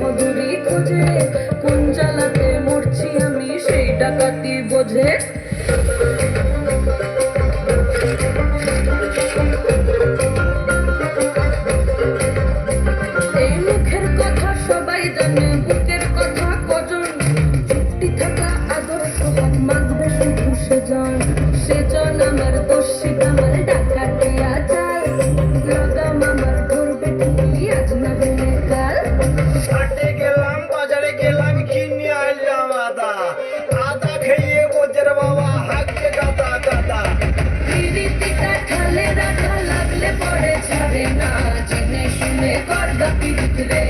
মধুরী খোঁজে, কোন জ্বালাতে মরছি আমি সেই ডাকাতি বোঝে। এই মুখের কথা সবাই জানে, বুকের কথা কজন, চুক্তি থাকা আদর্শ হাত মাখবে শুধু সেজন আমার দোষিত আমার ডাকাতে আচার, লাগাম আমার ধরবে ঠিকই আজ না হলে কাল। হাটে গেলাম বাজারে গেলাম কিনে আনলাম আদা, আদা খেয়ে বোঝের বাবা হাঁকছে গাদা গাদা। পিরিতি কাঠালে রাখা লাগলে পরে ছাড়ে না, জেনে শুনে করগা পিরিত রে।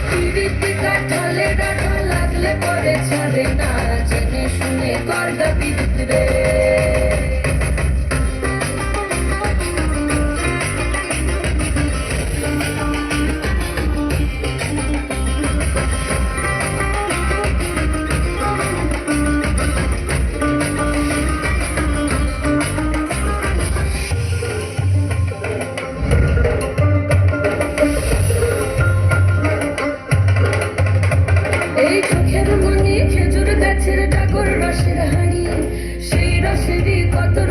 পিরিতি কাঠালে রাখা লাগলে পরে ছাড়ে না, জেনে শুনে করগা পিরিত রে। এই চোখের মনি খেজুর গাছের ডাগর রসের হাঁড়ি, সেই রসেরই কতর